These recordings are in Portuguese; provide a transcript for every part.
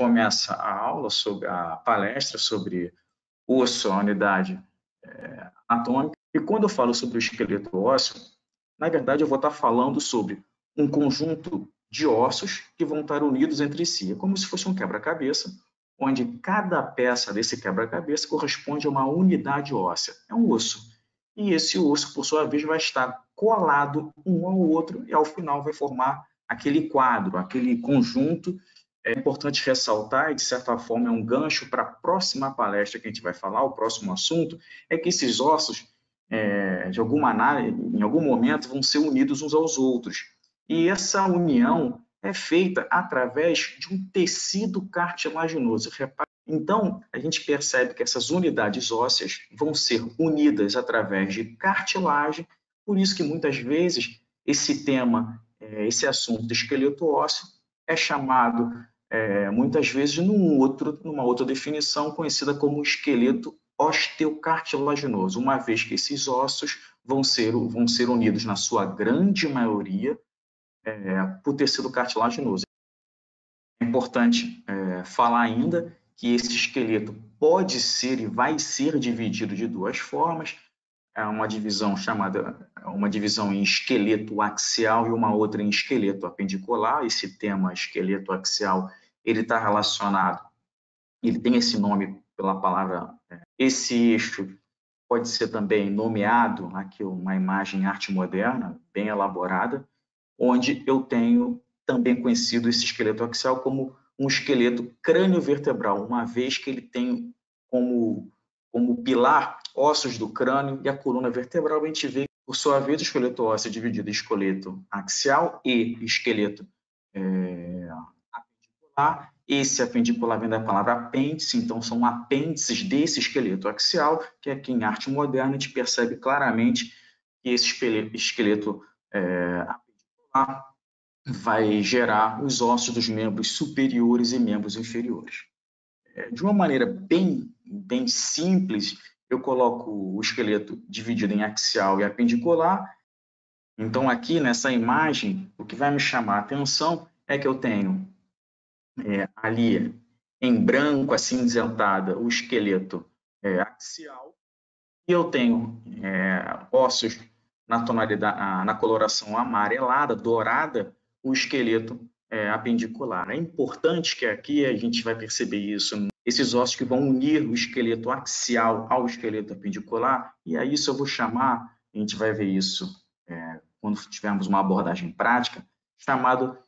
começa a aula sobre a palestra sobre osso, a unidade anatômica, e quando eu falo sobre o esqueleto ósseo, na verdade eu vou estar falando sobre um conjunto de ossos que vão estar unidos entre si. É como se fosse um quebra-cabeça, onde cada peça desse quebra-cabeça corresponde a uma unidade óssea. É um osso. E esse osso, por sua vez, vai estar colado um ao outro e, ao final, vai formar aquele quadro, aquele conjunto. É importante ressaltar, e de certa forma é um gancho para a próxima palestra que a gente vai falar, o próximo assunto, é que esses ossos, de alguma maneira, em algum momento, vão ser unidos uns aos outros. E essa união é feita através de um tecido cartilaginoso. Então, a gente percebe que essas unidades ósseas vão ser unidas através de cartilagem, por isso que muitas vezes esse tema, esse assunto do esqueleto ósseo é chamado, muitas vezes, numa outra definição conhecida como esqueleto osteocartilaginoso, uma vez que esses ossos vão ser unidos, na sua grande maioria, por tecido cartilaginoso. É importante falar ainda que esse esqueleto pode ser e vai ser dividido de duas formas. É uma divisão em esqueleto axial e uma outra em esqueleto apendicular. Esse tema esqueleto axial, ele está relacionado, ele tem esse nome pela palavra, esse eixo pode ser também nomeado, aqui uma imagem em arte moderna, bem elaborada, onde eu tenho também conhecido esse esqueleto axial como um esqueleto crânio-vertebral, uma vez que ele tem como pilar ossos do crânio e a coluna vertebral. A gente vê, por sua vez, o esqueleto ósseo é dividido em esqueleto axial e esqueleto apendicular. Esse apendicular vem da palavra apêndice, então são apêndices desse esqueleto axial, que aqui em arte moderna a gente percebe claramente que esse esqueleto apendicular vai gerar os ossos dos membros superiores e membros inferiores. De uma maneira bem simples, eu coloco o esqueleto dividido em axial e apendicular. Então, aqui nessa imagem, o que vai me chamar a atenção é que eu tenho ali em branco, acinzentada, o esqueleto axial, e eu tenho ossos na coloração amarelada, dourada, o esqueleto apendicular. É importante que aqui a gente vai perceber isso, esses ossos que vão unir o esqueleto axial ao esqueleto apendicular, e a isso eu vou chamar, a gente vai ver isso quando tivermos uma abordagem prática, chamado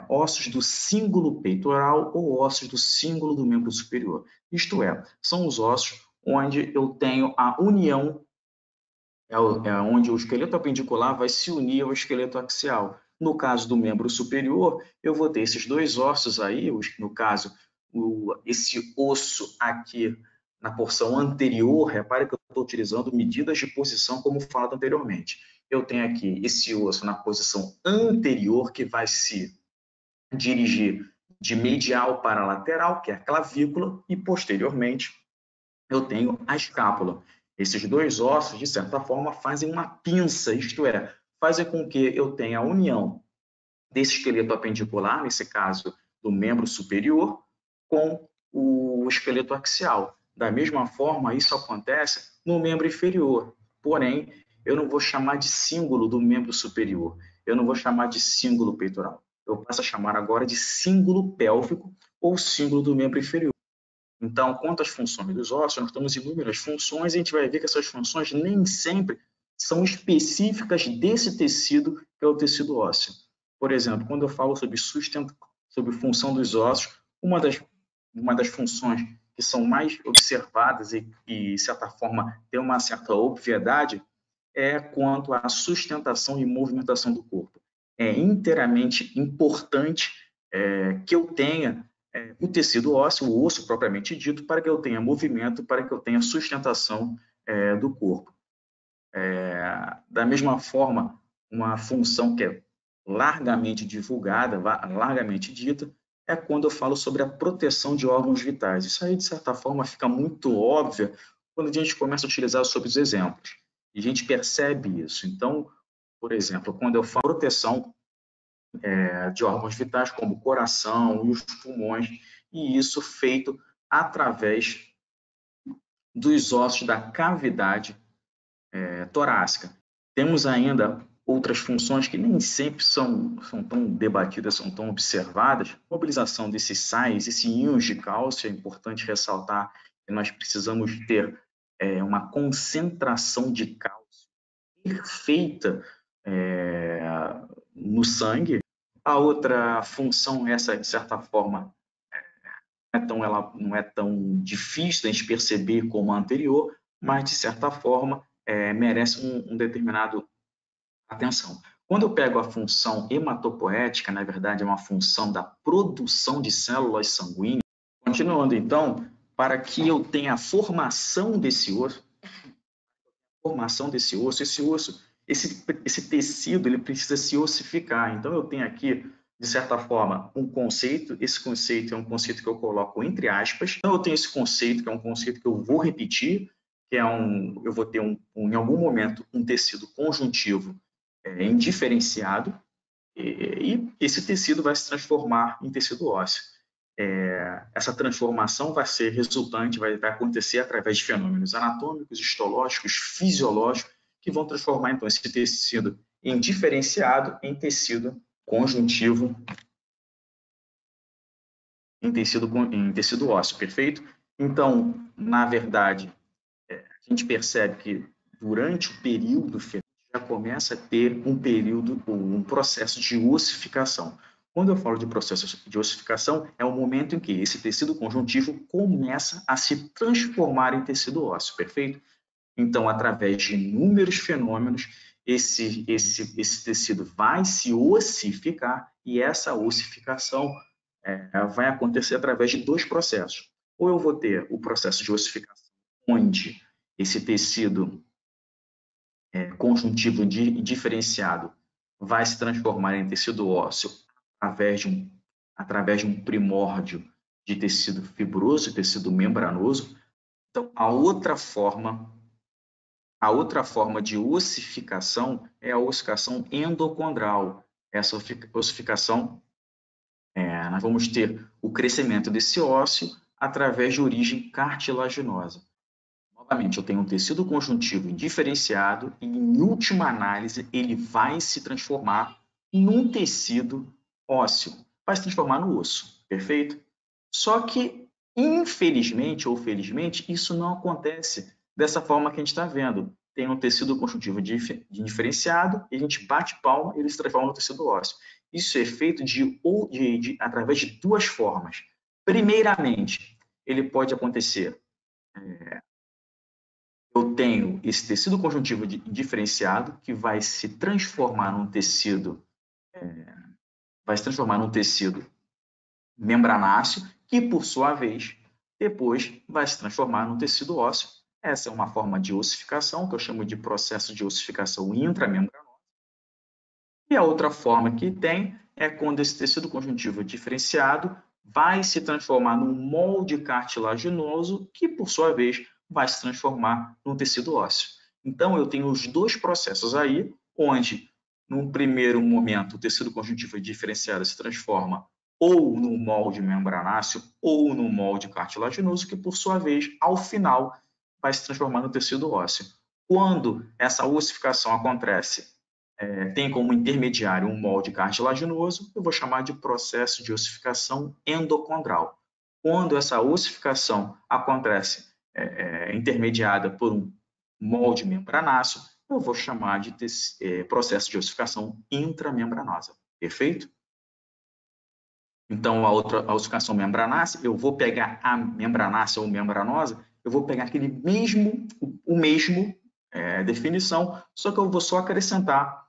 ossos do cíngulo peitoral ou ossos do cíngulo do membro superior. Isto é, são os ossos onde eu tenho a união, onde o esqueleto apendicular vai se unir ao esqueleto axial. No caso do membro superior, eu vou ter esses dois ossos aí, no caso, esse osso aqui na porção anterior, repare que eu estou utilizando medidas de posição como falado anteriormente. Eu tenho aqui esse osso na posição anterior, que vai se dirigir de medial para lateral, que é a clavícula, e posteriormente eu tenho a escápula. Esses dois ossos, de certa forma, fazem uma pinça, isto é, fazem com que eu tenha a união desse esqueleto apendicular, nesse caso do membro superior, com o esqueleto axial. Da mesma forma, isso acontece no membro inferior, porém, eu não vou chamar de cíngulo do membro superior, eu não vou chamar de cíngulo peitoral, eu passo a chamar agora de cíngulo pélvico ou cíngulo do membro inferior. Então, quanto às funções dos ossos, nós temos inúmeras funções e a gente vai ver que essas funções nem sempre são específicas desse tecido, que é o tecido ósseo. Por exemplo, quando eu falo sobre função dos ossos, uma das funções que são mais observadas e, de certa forma, tem uma certa obviedade, é quanto à sustentação e movimentação do corpo. É inteiramente importante que eu tenha o tecido ósseo, o osso propriamente dito, para que eu tenha movimento, para que eu tenha sustentação do corpo. Da mesma forma, uma função que é largamente divulgada, largamente dita, é quando eu falo sobre a proteção de órgãos vitais. Isso aí, de certa forma, fica muito óbvio quando a gente começa a utilizar sobre os exemplos. E a gente percebe isso. Então, por exemplo, quando eu falo proteção de órgãos vitais, como o coração e os pulmões, e isso feito através dos ossos da cavidade torácica. Temos ainda outras funções que nem sempre são tão debatidas, são tão observadas. A mobilização desses sais, esses íons de cálcio, é importante ressaltar que nós precisamos ter uma concentração de cálcio perfeita no sangue. A outra função, essa de certa forma, ela não é tão difícil de a gente perceber como a anterior, mas de certa forma merece um determinado atenção. Quando eu pego a função hematopoética, na verdade é uma função da produção de células sanguíneas. Continuando então, para que eu tenha a formação desse osso, esse tecido, ele precisa se ossificar. Então eu tenho aqui, de certa forma, um conceito. Esse conceito é um conceito que eu coloco entre aspas. Então eu tenho esse conceito, que é um conceito que eu vou repetir, que é eu vou ter em algum momento um tecido conjuntivo indiferenciado, e esse tecido vai se transformar em tecido ósseo. Essa transformação vai ser resultante, vai acontecer através de fenômenos anatômicos, histológicos, fisiológicos, que vão transformar, então, esse tecido indiferenciado em tecido conjuntivo, em tecido ósseo, perfeito? Então, na verdade, a gente percebe que durante o período fetal já começa a ter um processo de ossificação. Quando eu falo de processo de ossificação, é o momento em que esse tecido conjuntivo começa a se transformar em tecido ósseo, perfeito? Então, através de inúmeros fenômenos, esse tecido vai se ossificar, e essa ossificação vai acontecer através de dois processos. Ou eu vou ter o processo de ossificação, onde esse tecido conjuntivo diferenciado vai se transformar em tecido ósseo através de um primórdio de tecido fibroso, tecido membranoso. Então, a outra forma de ossificação é a ossificação endocondral. Essa ossificação, nós vamos ter o crescimento desse ósseo através de origem cartilaginosa. Novamente, eu tenho um tecido conjuntivo indiferenciado e, em última análise, ele vai se transformar num tecido ósseo, vai se transformar no osso, perfeito? Só que, infelizmente ou felizmente, isso não acontece dessa forma que a gente está vendo. Tem um tecido conjuntivo diferenciado, e a gente bate palma e ele se transforma no tecido ósseo. Isso é feito através de duas formas. Primeiramente, ele pode acontecer eu tenho esse tecido conjuntivo diferenciado que vai se transformar num tecido, membranáceo, que por sua vez depois vai se transformar num tecido ósseo. Essa é uma forma de ossificação que eu chamo de processo de ossificação intramembranosa. E a outra forma que tem é quando esse tecido conjuntivo diferenciado vai se transformar num molde cartilaginoso que por sua vez vai se transformar num tecido ósseo. Então, eu tenho os dois processos aí, onde, num primeiro momento, o tecido conjuntivo diferenciado se transforma ou no molde membranáceo ou no molde cartilaginoso, que, por sua vez, ao final, vai se transformar no tecido ósseo. Quando essa ossificação acontece, tem como intermediário um molde cartilaginoso, eu vou chamar de processo de ossificação endocondral. Quando essa ossificação acontece intermediada por um molde membranáceo, eu vou chamar de processo de ossificação intramembranosa. Perfeito? Então, a ossificação membranácea, eu vou pegar a membranácea ou membranosa, eu vou pegar o mesmo definição, só que eu vou só acrescentar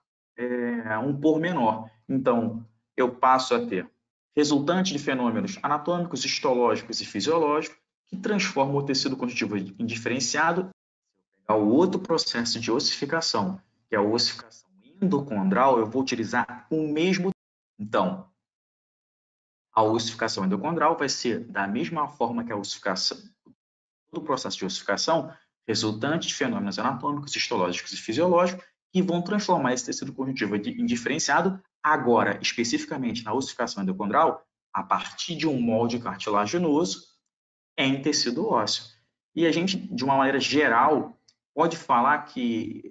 um pormenor. Então, eu passo a ter resultante de fenômenos anatômicos, histológicos e fisiológicos que transformam o tecido conjuntivo indiferenciado. O outro processo de ossificação, que é a ossificação endocondral, eu vou utilizar o mesmo. Então, a ossificação endocondral vai ser da mesma forma que a ossificação, todo o processo de ossificação, resultante de fenômenos anatômicos, histológicos e fisiológicos, que vão transformar esse tecido conjuntivo indiferenciado Agora, especificamente na ossificação endocondral, a partir de um molde cartilaginoso em tecido ósseo. E a gente, de uma maneira geral, pode falar que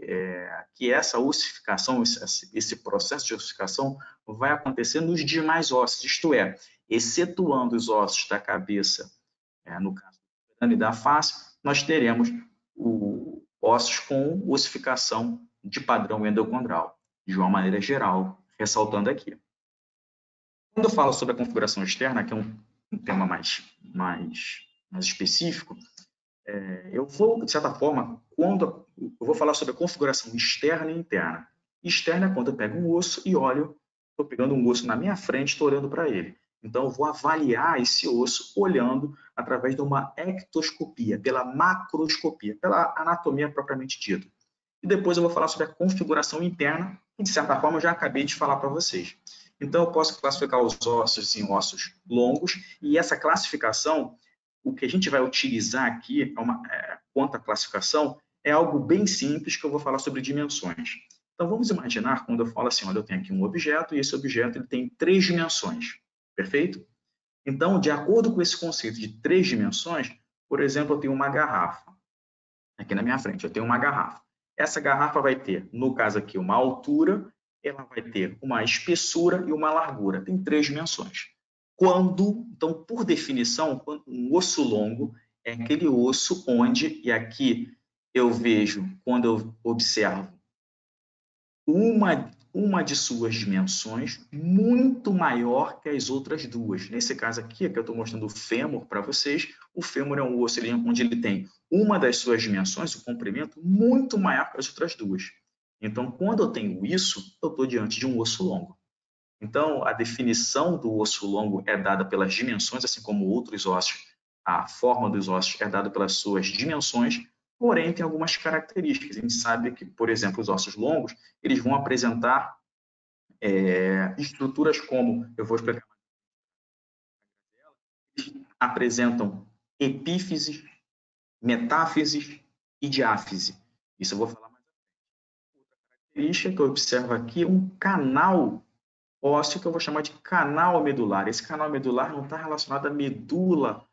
essa ossificação, esse processo de ossificação vai acontecer nos demais ossos, isto é, excetuando os ossos da cabeça, no caso do crânio e da face, nós teremos ossos com ossificação de padrão endocondral, de uma maneira geral, ressaltando aqui. Quando eu falo sobre a configuração externa, que é um tema mais específico, eu vou, de certa forma, quando eu vou falar sobre a configuração externa e interna. Externa é quando eu pego um osso e olho, estou pegando um osso na minha frente, estou olhando para ele. Então, eu vou avaliar esse osso olhando através de uma ectoscopia, pela macroscopia, pela anatomia propriamente dita. E depois eu vou falar sobre a configuração interna, que, de certa forma, eu já acabei de falar para vocês. Então, eu posso classificar os ossos em ossos longos, e essa classificação, o que a gente vai utilizar aqui, quanto à classificação, é algo bem simples que eu vou falar sobre dimensões. Então, vamos imaginar, quando eu falo assim, olha, eu tenho aqui um objeto, e esse objeto ele tem 3 dimensões, perfeito? Então, de acordo com esse conceito de 3 dimensões, por exemplo, eu tenho uma garrafa. Aqui na minha frente, eu tenho uma garrafa. Essa garrafa vai ter, no caso aqui, uma altura, ela vai ter uma espessura e uma largura. Tem 3 dimensões. Então, por definição, um osso longo é aquele osso onde, e aqui eu vejo, quando eu observo, uma de suas dimensões muito maior que as outras duas. Nesse caso aqui, que eu estou mostrando o fêmur para vocês, o fêmur é um osso onde ele tem uma das suas dimensões, o comprimento, muito maior que as outras duas. Então, quando eu tenho isso, eu estou diante de um osso longo. Então, a definição do osso longo é dada pelas dimensões, assim como outros ossos. A forma dos ossos é dada pelas suas dimensões, porém tem algumas características. A gente sabe que, por exemplo, os ossos longos, eles vão apresentar estruturas como, eu vou explicar, apresentam epífise, metáfise e diáfise. Isso eu vou falar mais à frente. Outra característica que eu observo aqui é um canal ósseo que eu vou chamar de canal medular. Esse canal medular não está relacionado à medula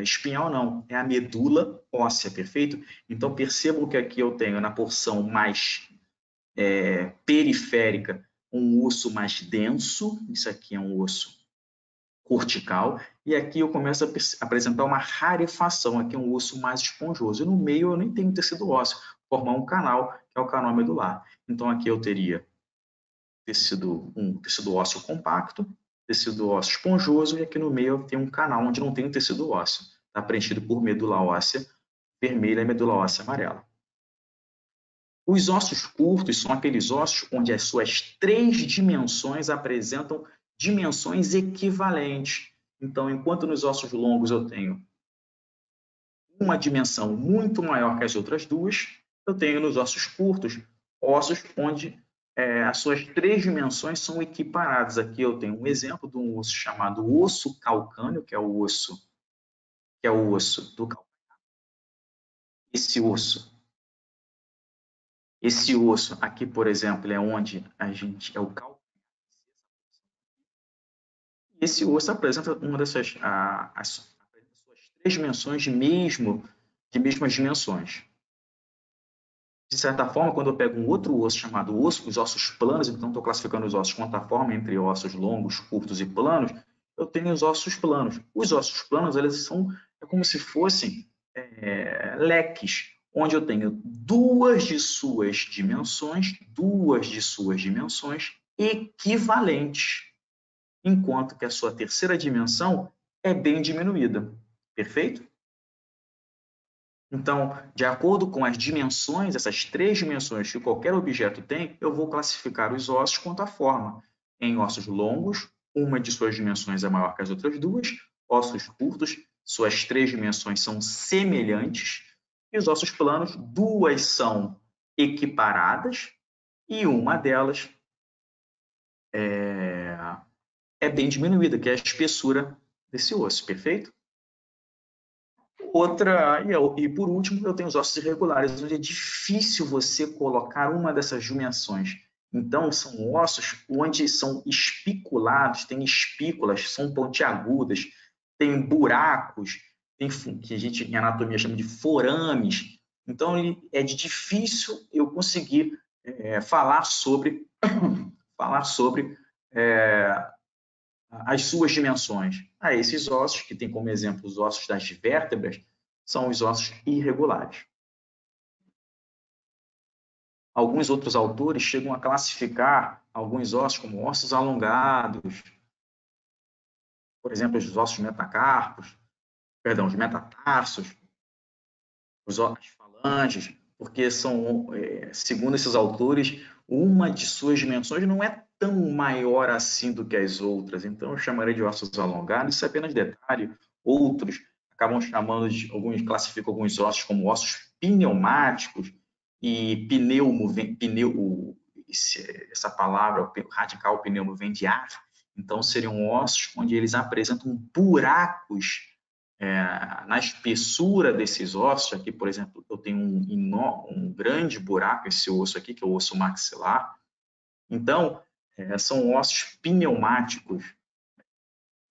espinhal, não. É a medula óssea, perfeito? Então, percebam que aqui eu tenho, na porção mais periférica, um osso mais denso. Isso aqui é um osso cortical. E aqui eu começo a apresentar uma rarefação. Aqui é um osso mais esponjoso. E no meio eu nem tenho tecido ósseo. Formar um canal, que é o canal medular. Então, aqui eu teria um tecido ósseo compacto, tecido ósseo esponjoso, e aqui no meio eu tenho um canal onde não tem tecido ósseo. Está preenchido por medula óssea vermelha e medula óssea amarela. Os ossos curtos são aqueles ossos onde as suas 3 dimensões apresentam dimensões equivalentes. Então, enquanto nos ossos longos eu tenho uma dimensão muito maior que as outras duas, eu tenho nos ossos curtos ossos onde as suas 3 dimensões são equiparadas. Aqui eu tenho um exemplo de um osso chamado osso calcâneo, que é o osso do calcâneo. Esse osso aqui, por exemplo, é onde é o calcâneo. Esse osso apresenta uma dessas as suas 3 dimensões de mesmas dimensões. De certa forma, quando eu pego um outro osso chamado os ossos planos, então estou classificando os ossos quanto à forma entre ossos longos, curtos e planos, eu tenho os ossos planos. Os ossos planos, eles são como se fossem leques, onde eu tenho duas de suas dimensões equivalentes, enquanto que a sua terceira dimensão é bem diminuída. Perfeito? Então, de acordo com as dimensões, essas 3 dimensões que qualquer objeto tem, eu vou classificar os ossos quanto à forma. Em ossos longos, uma de suas dimensões é maior que as outras duas. Ossos curtos, suas 3 dimensões são semelhantes. E os ossos planos, 2 são equiparadas e uma delas é bem diminuída, que é a espessura desse osso, perfeito? E por último, eu tenho os ossos irregulares, onde é difícil você colocar uma dessas dimensões Então, são ossos onde são espiculados, tem espículas, são pontiagudas, tem buracos, tem que a gente em anatomia chama de forames. Então, é difícil eu conseguir falar sobre as suas dimensões. Esses ossos, que tem como exemplo os ossos das vértebras, são os ossos irregulares. Alguns outros autores chegam a classificar alguns ossos como ossos alongados, por exemplo, os ossos metacarpos, perdão, os metatarsos, as falanges, porque são, segundo esses autores, uma de suas dimensões não é tão maior assim do que as outras. Então, eu chamaria de ossos alongados, isso é apenas detalhe. Outros acabam chamando de, alguns classificam alguns ossos como ossos pneumáticos, e essa palavra, radical pneumo, vem de ar. Então, seriam ossos onde eles apresentam buracos na espessura desses ossos. Aqui, por exemplo, eu tenho um grande buraco, esse osso aqui, que é o osso maxilar. Então, são ossos pneumáticos.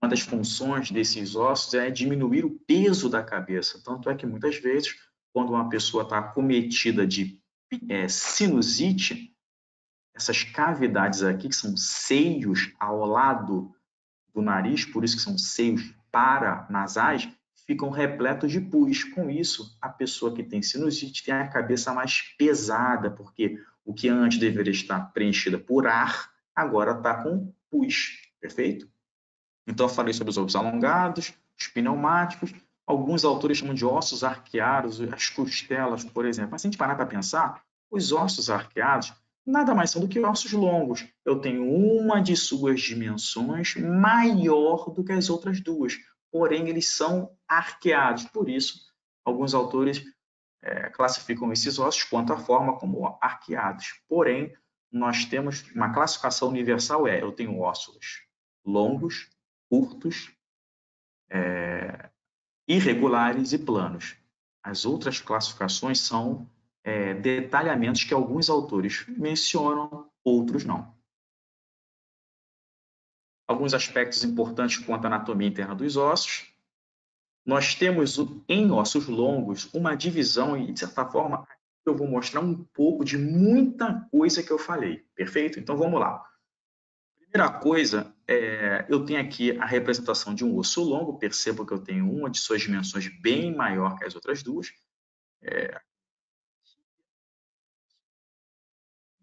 Uma das funções desses ossos é diminuir o peso da cabeça. Tanto é que, muitas vezes, quando uma pessoa está acometida de sinusite, essas cavidades aqui, que são seios ao lado do nariz, por isso que são seios paranasais, ficam repletos de pus. Com isso, a pessoa que tem sinusite tem a cabeça mais pesada, porque o que antes deveria estar preenchida por ar, agora está com pus, perfeito? Então, eu falei sobre os ossos alongados, os pneumáticos, alguns autores chamam de ossos arqueados, as costelas, por exemplo. Mas se a gente parar para pensar, os ossos arqueados nada mais são do que ossos longos. Eu tenho uma de suas dimensões maior do que as outras duas, porém eles são arqueados. Por isso, alguns autores classificam esses ossos quanto à forma como arqueados. Porém, nós temos uma classificação universal, eu tenho ossos longos, curtos, irregulares e planos. As outras classificações são detalhamentos que alguns autores mencionam, outros não. Alguns aspectos importantes quanto à anatomia interna dos ossos. Nós temos, em ossos longos, uma divisão, e, de certa forma, eu vou mostrar um pouco de muita coisa que eu falei. Perfeito? Então, vamos lá. Primeira coisa, eu tenho aqui a representação de um osso longo. Perceba que eu tenho uma de suas dimensões bem maior que as outras duas.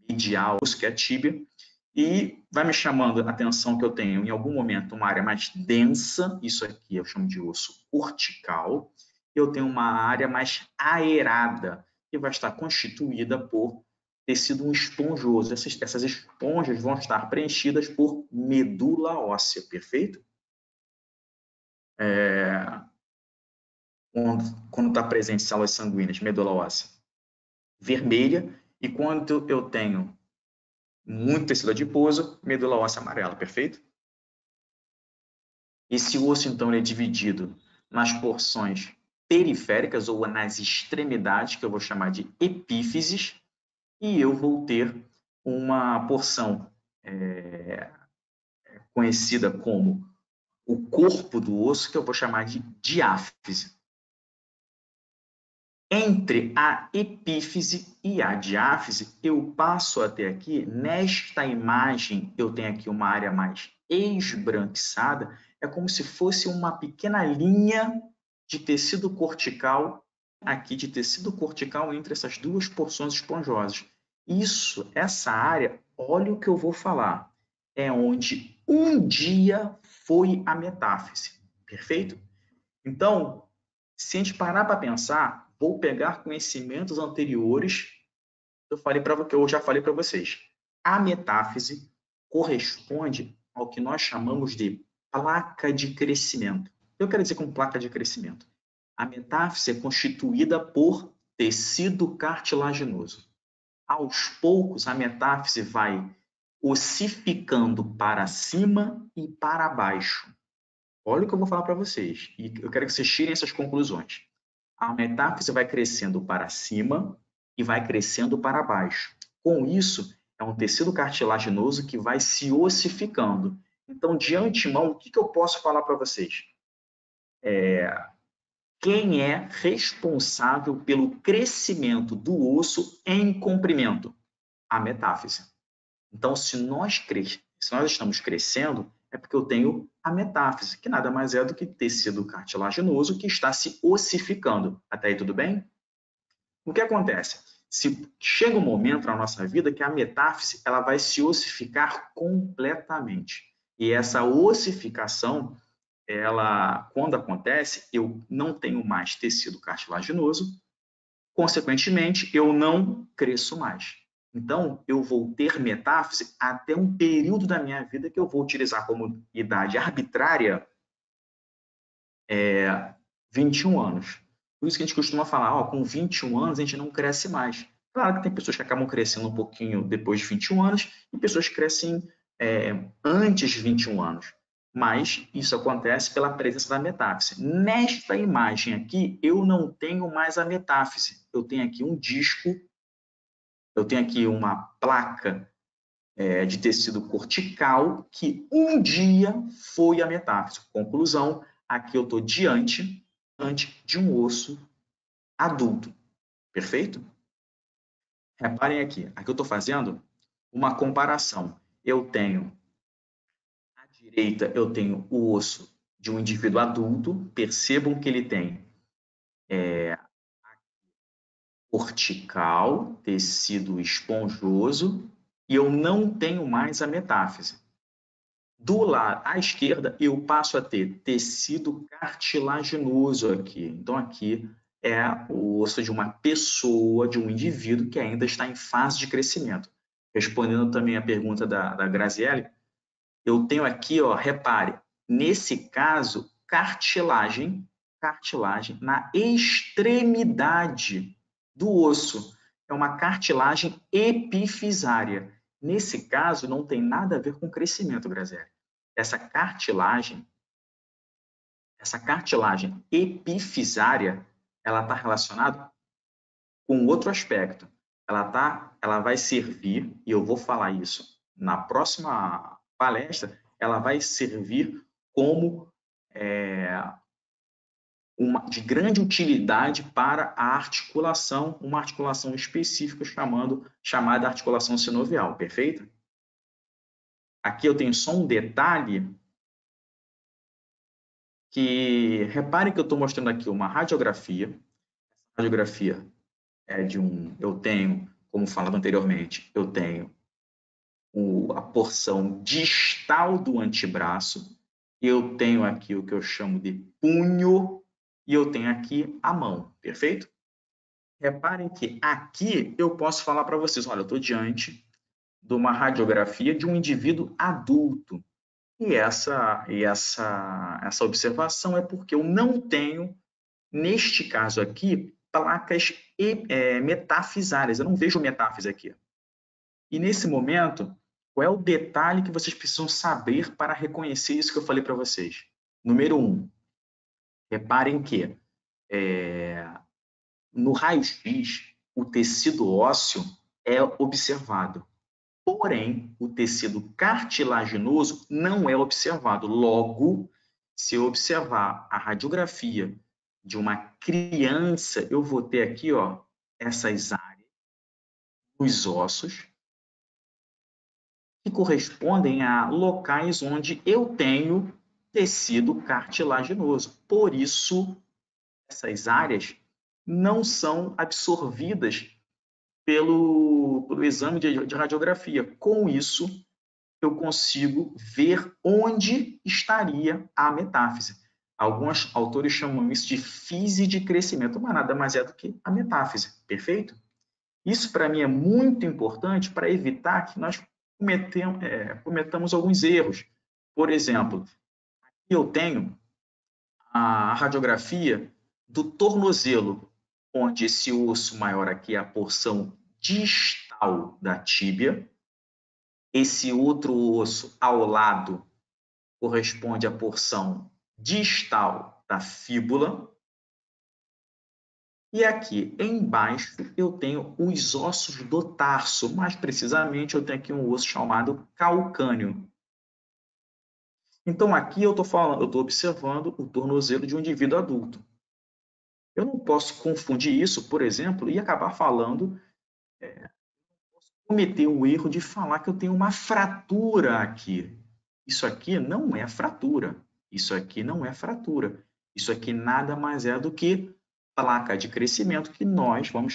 Medial, que é a tíbia. E vai me chamando a atenção que eu tenho, em algum momento, uma área mais densa. Isso aqui eu chamo de osso cortical. Eu tenho uma área mais aerada, que vai estar constituída por tecido esponjoso. Essas esponjas vão estar preenchidas por medula óssea, perfeito? Quando está presente células sanguíneas, medula óssea vermelha, e quando eu tenho muito tecido adiposo, medula óssea amarela, perfeito? Esse osso, então, ele é dividido nas porções periféricas ou nas extremidades, que eu vou chamar de epífises, e eu vou ter uma porção conhecida como o corpo do osso, que eu vou chamar de diáfise. Entre a epífise e a diáfise, eu passo até aqui, nesta imagem, eu tenho aqui uma área mais esbranquiçada, é como se fosse uma pequena linha de tecido cortical, aqui de tecido cortical entre essas duas porções esponjosas. Essa área, olha o que eu vou falar, é onde um dia foi a metáfise, perfeito? Então, se a gente parar para pensar, vou pegar conhecimentos anteriores que eu já falei para vocês. A metáfise corresponde ao que nós chamamos de placa de crescimento. Eu quero dizer com placa de crescimento. A metáfise é constituída por tecido cartilaginoso. Aos poucos, a metáfise vai ossificando para cima e para baixo. Olha o que eu vou falar para vocês, e eu quero que vocês tirem essas conclusões. A metáfise vai crescendo para cima e vai crescendo para baixo. Com isso, é um tecido cartilaginoso que vai se ossificando. Então, de antemão, o que eu posso falar para vocês? Quem é responsável pelo crescimento do osso em comprimento? A metáfise. Então, se nós estamos crescendo, é porque eu tenho a metáfise, que nada mais é do que tecido cartilaginoso que está se ossificando. Até aí tudo bem? O que acontece? Se chega um momento na nossa vida que a metáfise ela vai se ossificar completamente. E essa ossificação, ela, quando acontece, eu não tenho mais tecido cartilaginoso, consequentemente, eu não cresço mais. Então, eu vou ter metáfise até um período da minha vida que eu vou utilizar como idade arbitrária 21 anos. Por isso que a gente costuma falar, com 21 anos a gente não cresce mais. Claro que tem pessoas que acabam crescendo um pouquinho depois de 21 anos e pessoas que crescem antes de 21 anos. Mas isso acontece pela presença da metáfise. Nesta imagem aqui, eu não tenho mais a metáfise. Eu tenho aqui um disco, eu tenho aqui uma placa de tecido cortical que um dia foi a metáfise. Conclusão, aqui eu estou diante de um osso adulto. Perfeito? Reparem aqui. Aqui eu estou fazendo uma comparação. Eu tenho, à direita, eu tenho o osso de um indivíduo adulto. Percebam que ele tem cortical, tecido esponjoso, e eu não tenho mais a metáfise. Do lado à esquerda, eu passo a ter tecido cartilaginoso aqui. Então, aqui é o osso de uma pessoa, de um indivíduo que ainda está em fase de crescimento. Respondendo também a pergunta da Graziele, eu tenho aqui, repare, nesse caso, cartilagem na extremidade do osso. É uma cartilagem epifisária. Nesse caso, não tem nada a ver com crescimento, Graziele. Essa cartilagem epifisária, ela está relacionada com outro aspecto. Ela vai servir, e eu vou falar isso na próxima palestra, ela vai servir como de grande utilidade para a articulação, uma articulação específica chamada articulação sinovial, perfeito? Aqui eu tenho só um detalhe que, repare que eu estou mostrando aqui uma radiografia. Essa radiografia é eu tenho, como falado anteriormente, eu tenho a porção distal do antebraço, eu tenho aqui o que eu chamo de punho, e eu tenho aqui a mão, perfeito? Reparem que aqui eu posso falar para vocês, olha, eu estou diante de uma radiografia de um indivíduo adulto. E essa observação é porque eu não tenho, neste caso aqui, placas metafisárias. Eu não vejo metáfise aqui. E nesse momento, qual é o detalhe que vocês precisam saber para reconhecer isso que eu falei para vocês? Número 1, reparem que no raio-x, o tecido ósseo é observado. Porém, o tecido cartilaginoso não é observado. Logo, se eu observar a radiografia de uma criança, eu vou ter aqui essas áreas dos ossos que correspondem a locais onde eu tenho tecido cartilaginoso. Por isso, essas áreas não são absorvidas pelo exame de radiografia. Com isso, eu consigo ver onde estaria a metáfise. Alguns autores chamam isso de fise de crescimento, mas nada mais é do que a metáfise, perfeito? Isso, para mim, é muito importante para evitar que nós cometamos alguns erros. Por exemplo, aqui eu tenho a radiografia do tornozelo, onde esse osso maior aqui é a porção distal da tíbia, esse outro osso ao lado corresponde à porção distal da fíbula, E aqui embaixo eu tenho os ossos do tarso, mais precisamente eu tenho aqui um osso chamado calcâneo. Então aqui eu estou observando o tornozelo de um indivíduo adulto. Eu não posso confundir isso, por exemplo, e acabar falando, cometer o erro de falar que eu tenho uma fratura aqui. Isso aqui não é fratura. Isso aqui não é fratura. Isso aqui nada mais é do que placa de crescimento que nós vamos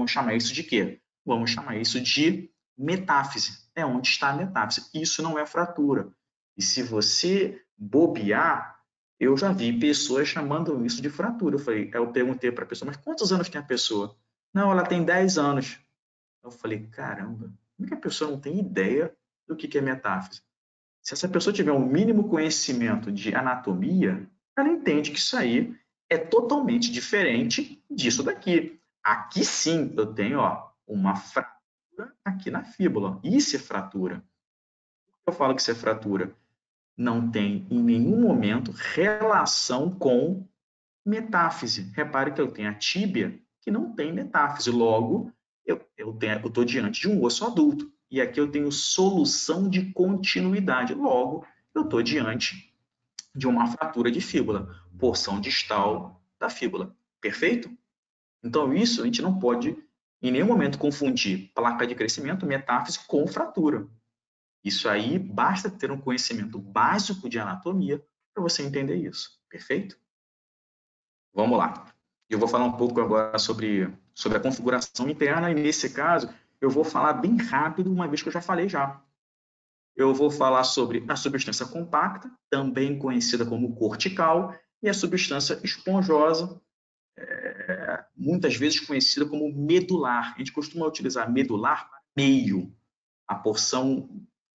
chamar isso de quê? Vamos chamar isso de metáfise. É onde está a metáfise. Isso não é fratura. E se você bobear, eu já vi pessoas chamando isso de fratura. Eu perguntei para a pessoa, mas quantos anos tem a pessoa? Não, ela tem 10 anos. Eu falei, caramba, como é que a pessoa não tem ideia do que é metáfise? Se essa pessoa tiver um mínimo conhecimento de anatomia, ela entende que isso aí é totalmente diferente disso daqui. Aqui sim eu tenho uma fratura aqui na fíbula. Isso é fratura. Por que eu falo que isso é fratura? Não tem em nenhum momento relação com metáfise. Repare que eu tenho a tíbia que não tem metáfise. Logo, eu estou diante de um osso adulto. E aqui eu tenho solução de continuidade. Logo, eu estou diante de uma fratura de fíbula, porção distal da fíbula. Perfeito? Então, isso a gente não pode, em nenhum momento, confundir placa de crescimento, metáfise, com fratura. Isso aí, basta ter um conhecimento básico de anatomia para você entender isso. Perfeito? Vamos lá. Eu vou falar um pouco agora sobre a configuração interna, e nesse caso, eu vou falar bem rápido, uma vez que eu já falei já. Eu vou falar sobre a substância compacta, também conhecida como cortical, e a substância esponjosa, muitas vezes conhecida como medular. A gente costuma utilizar medular para meio. A porção,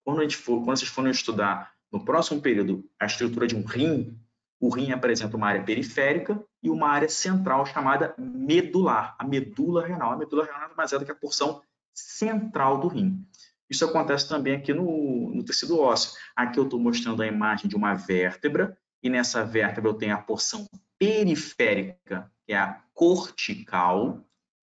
quando vocês forem estudar no próximo período a estrutura de um rim, o rim apresenta uma área periférica e uma área central chamada medular, a medula renal. A medula renal nada mais é do que a porção central do rim. Isso acontece também aqui no tecido ósseo. Aqui eu estou mostrando a imagem de uma vértebra, e nessa vértebra eu tenho a porção periférica, que é a cortical,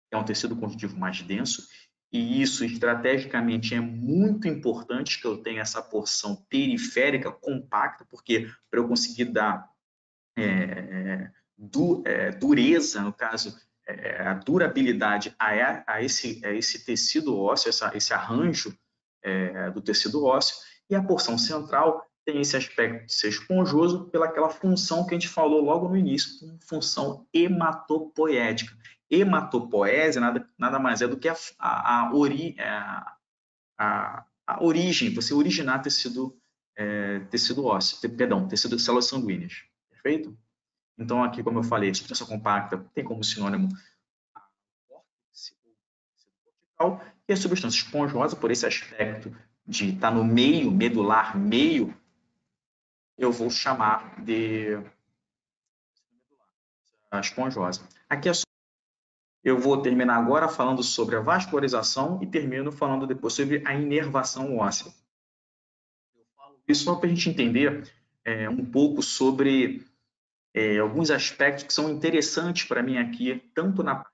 que é um tecido conjuntivo mais denso, e isso estrategicamente é muito importante que eu tenha essa porção periférica compacta, porque para eu conseguir dar dureza, no caso, a durabilidade a esse tecido ósseo, esse arranjo do tecido ósseo, e a porção central tem esse aspecto de ser esponjoso pelaquela função que a gente falou logo no início, função hematopoética. Hematopoese nada mais é do que a origem, você originar tecido ósseo, perdão, tecido de células sanguíneas. Perfeito? Então, aqui, como eu falei, substância compacta tem como sinônimo a cortical, e a substância esponjosa, por esse aspecto de estar no meio, medular, meio, eu vou chamar de esponjosa. Aqui eu vou terminar agora falando sobre a vascularização e termino falando depois sobre a inervação óssea. Eu falo isso só para a gente entender um pouco sobre alguns aspectos que são interessantes para mim aqui, tanto na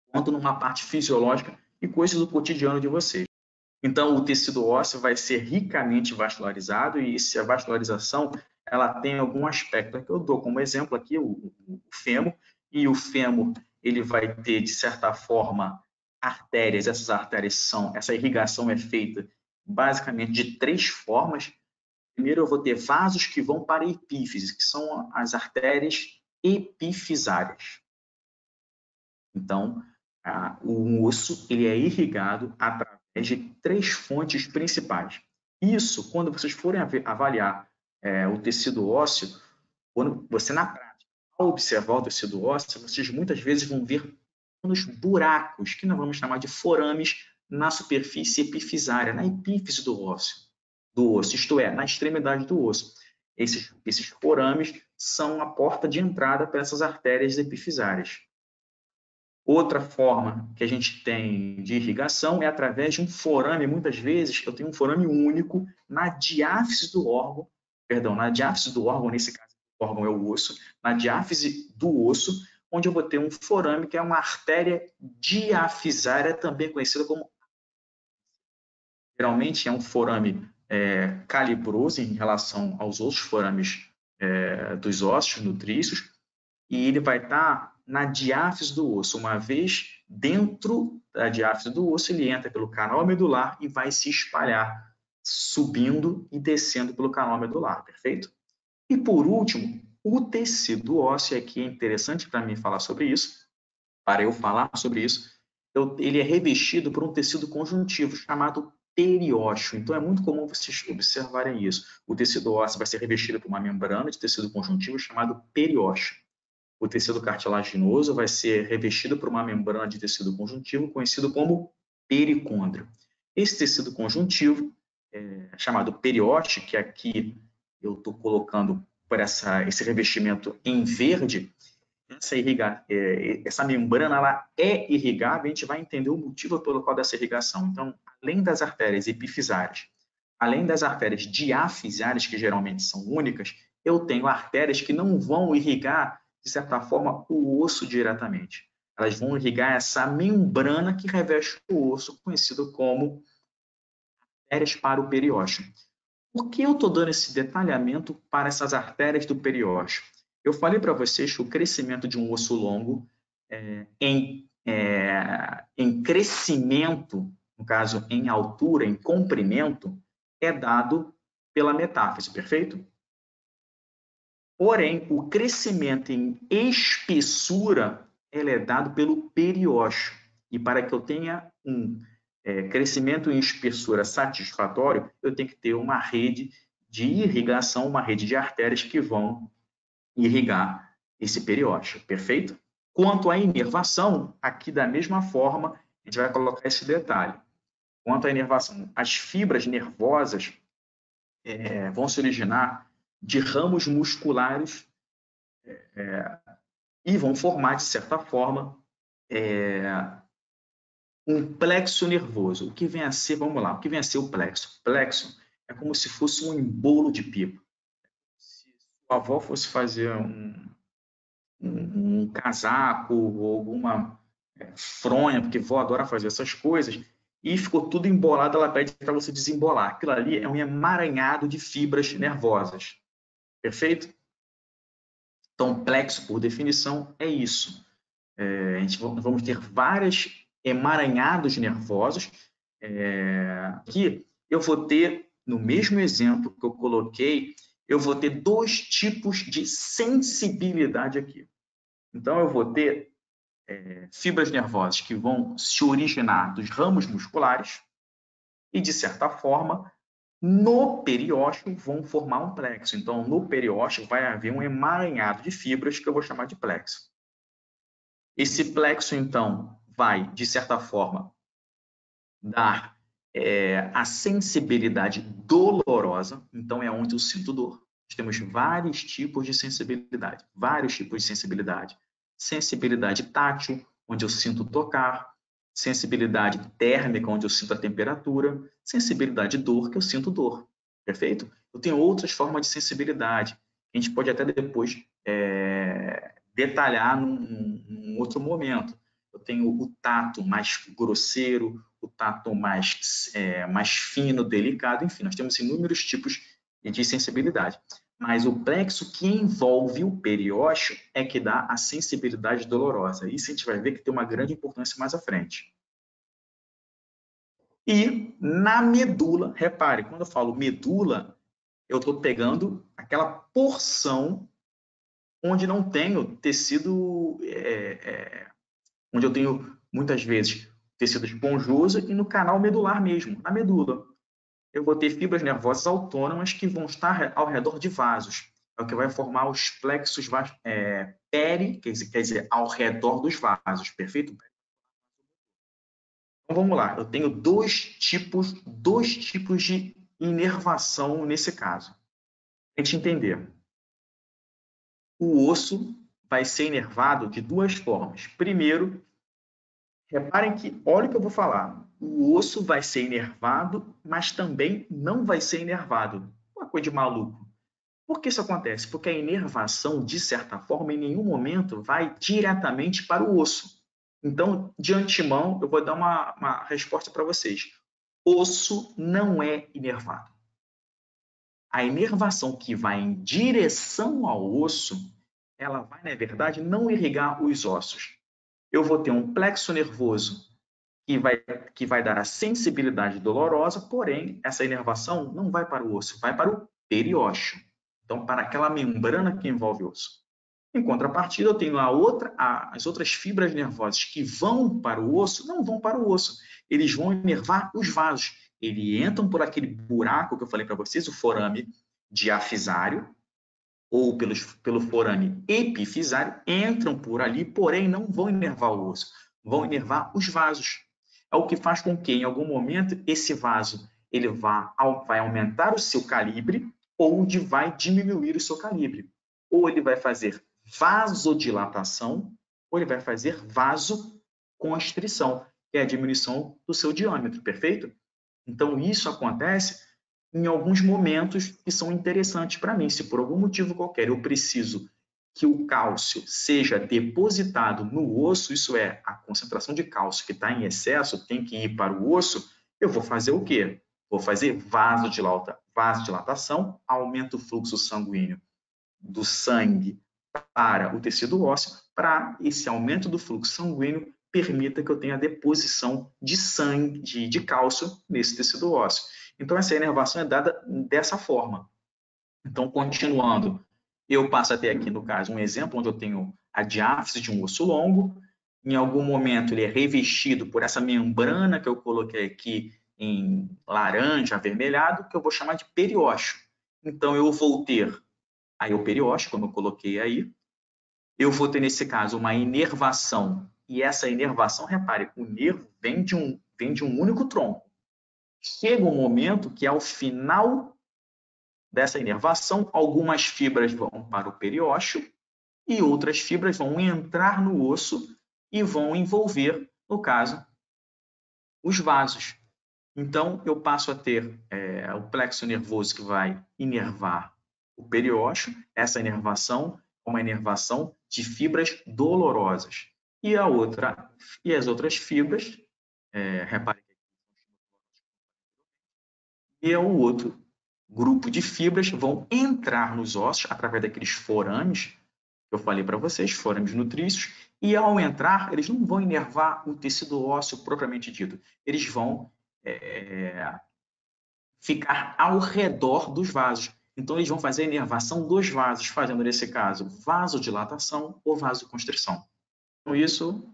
quanto numa parte fisiológica e coisas do cotidiano de vocês. Então, o tecido ósseo vai ser ricamente vascularizado, e se a vascularização ela tem algum aspecto que eu dou como exemplo aqui, o fêmur, e o fêmur ele vai ter, de certa forma, artérias. Essa irrigação é feita basicamente de 3 formas. Primeiro, eu vou ter vasos que vão para a epífise, que são as artérias epifisárias. Então, o osso ele é irrigado através de 3 fontes principais. Isso, quando vocês forem avaliar o tecido ósseo, quando você, na prática, ao observar o tecido ósseo, vocês muitas vezes vão ver pequenos buracos, que nós vamos chamar de forames, na superfície epifisária, na epífise do osso, isto é, na extremidade do osso. Esses forames são a porta de entrada para essas artérias epifisárias. Outra forma que a gente tem de irrigação é através de um forame. Muitas vezes eu tenho um forame único na diáfise do órgão, nesse caso, órgão é o osso, na diáfise do osso, onde eu vou ter um forame, que é uma artéria diafisária, também conhecida como... Geralmente é um forame calibroso em relação aos outros forames dos ossos nutrícios, e ele vai estar na diáfise do osso. Uma vez dentro da diáfise do osso, ele entra pelo canal medular e vai se espalhar, subindo e descendo pelo canal medular, perfeito? E por último, o tecido ósseo, aqui é interessante para mim falar sobre isso, para eu falar sobre isso, ele é revestido por um tecido conjuntivo chamado periósteo. Então, é muito comum vocês observarem isso. O tecido ósseo vai ser revestido por uma membrana de tecido conjuntivo chamado periósteo. O tecido cartilaginoso vai ser revestido por uma membrana de tecido conjuntivo conhecido como pericôndrio. Esse tecido conjuntivo, chamado periósteo, que aqui eu estou colocando por esse revestimento em verde, essa membrana ela é irrigável, a gente vai entender o motivo pelo qual dessa irrigação. Então, além das artérias epifisárias, além das artérias diafisárias, que geralmente são únicas, eu tenho artérias que não vão irrigar, de certa forma, o osso diretamente. Elas vão irrigar essa membrana que reveste o osso, conhecido como artérias para o periósteo. Por que eu estou dando esse detalhamento para essas artérias do periósteo? Eu falei para vocês que o crescimento de um osso longo em crescimento, no caso, em altura, em comprimento, é dado pela metáfise, perfeito? Porém, o crescimento em espessura ele é dado pelo periósteo. E para que eu tenha um crescimento em espessura satisfatório, eu tenho que ter uma rede de irrigação, uma rede de artérias que vão irrigar esse periósteo, perfeito? Quanto à inervação, aqui da mesma forma, a gente vai colocar esse detalhe. Quanto à inervação, as fibras nervosas vão se originar de ramos musculares e vão formar, de certa forma, um plexo nervoso. O que vem a ser, vamos lá, o que vem a ser o plexo? O plexo é como se fosse um embolo de pipa. Se sua avó fosse fazer um casaco ou alguma fronha, porque vó adora fazer essas coisas, e ficou tudo embolado, ela pede para você desembolar. Aquilo ali é um emaranhado de fibras nervosas. Perfeito? Então, plexo, por definição, é isso. Vamos ter vários emaranhados nervosos que eu vou ter, no mesmo exemplo que eu coloquei, eu vou ter dois tipos de sensibilidade aqui. Então, eu vou ter fibras nervosas que vão se originar dos ramos musculares e, de certa forma, no periósteo vão formar um plexo. Então, no periósteo vai haver um emaranhado de fibras que eu vou chamar de plexo. Esse plexo, então, vai, de certa forma, dar a sensibilidade dolorosa. Então, é onde eu sinto dor. Nós temos vários tipos de sensibilidade. Vários tipos de sensibilidade. Sensibilidade tátil, onde eu sinto tocar. Sensibilidade térmica, onde eu sinto a temperatura. Sensibilidade dor, que eu sinto dor. Perfeito? Eu tenho outras formas de sensibilidade. A gente pode até depois detalhar num outro momento. Eu tenho o tato mais grosseiro, o tato mais fino, delicado, enfim, nós temos inúmeros tipos de sensibilidade. Mas o plexo que envolve o periósteo é que dá a sensibilidade dolorosa. Isso a gente vai ver que tem uma grande importância mais à frente. E na medula, repare, quando eu falo medula, eu estou pegando aquela porção onde não tenho tecido, onde eu tenho muitas vezes tecido esponjoso e no canal medular mesmo, na medula. Eu vou ter fibras nervosas autônomas que vão estar ao redor de vasos. É o que vai formar os plexos peri, quer dizer, ao redor dos vasos, perfeito? Então vamos lá, eu tenho dois tipos de inervação nesse caso. Para a gente entender. O osso vai ser inervado de duas formas. Primeiro, reparem que, olha o que eu vou falar, o osso vai ser inervado, mas também não vai ser inervado. Uma coisa de maluco. Por que isso acontece? Porque a inervação, de certa forma, em nenhum momento vai diretamente para o osso. Então, de antemão, eu vou dar uma resposta para vocês. Osso não é inervado. A inervação que vai em direção ao osso, ela vai, na verdade, não irrigar os ossos. Eu vou ter um plexo nervoso que vai dar a sensibilidade dolorosa, porém, essa inervação não vai para o osso, vai para o periósteo. Então, para aquela membrana que envolve o osso. Em contrapartida, eu tenho as outras fibras nervosas que vão para o osso, não vão para o osso. Eles vão inervar os vasos. Eles entram por aquele buraco que eu falei para vocês, o forame diafisário, ou pelo forame epifisário, entram por ali, porém não vão inervar o osso, vão inervar os vasos. É o que faz com que, em algum momento, esse vaso ele vai aumentar o seu calibre ou vai diminuir o seu calibre. Ou ele vai fazer vasodilatação, ou ele vai fazer vasoconstrição, que é a diminuição do seu diâmetro, perfeito? Então, isso acontece em alguns momentos que são interessantes para mim. Se por algum motivo qualquer eu preciso que o cálcio seja depositado no osso, isso é, a concentração de cálcio que está em excesso tem que ir para o osso, eu vou fazer o quê? Vou fazer vasodilatação, aumenta o fluxo sanguíneo do sangue para o tecido ósseo, para esse aumento do fluxo sanguíneo permita que eu tenha a deposição de sangue, de cálcio nesse tecido ósseo. Então, essa inervação é dada dessa forma. Então, continuando, eu passo a ter aqui, no caso, um exemplo onde eu tenho a diáfise de um osso longo. Em algum momento, ele é revestido por essa membrana que eu coloquei aqui em laranja, avermelhado, que eu vou chamar de periósteo. Então, eu vou ter aí o periósteo, como eu coloquei aí. Eu vou ter, nesse caso, uma inervação. E essa inervação, repare, o nervo vem de um único tronco. Chega um momento que, ao final dessa inervação, algumas fibras vão para o periósteo e outras fibras vão entrar no osso e vão envolver, no caso, os vasos. Então, eu passo a ter o plexo nervoso que vai inervar o periósteo. Essa inervação é uma inervação de fibras dolorosas. E as outras fibras, repare, e o outro grupo de fibras vão entrar nos ossos através daqueles forames que eu falei para vocês, forames nutrícios, e ao entrar, eles não vão inervar o tecido ósseo propriamente dito, eles vão ficar ao redor dos vasos. Então, eles vão fazer a inervação dos vasos, fazendo, nesse caso, vasodilatação ou vasoconstrição. Com isso,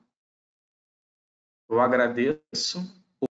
eu agradeço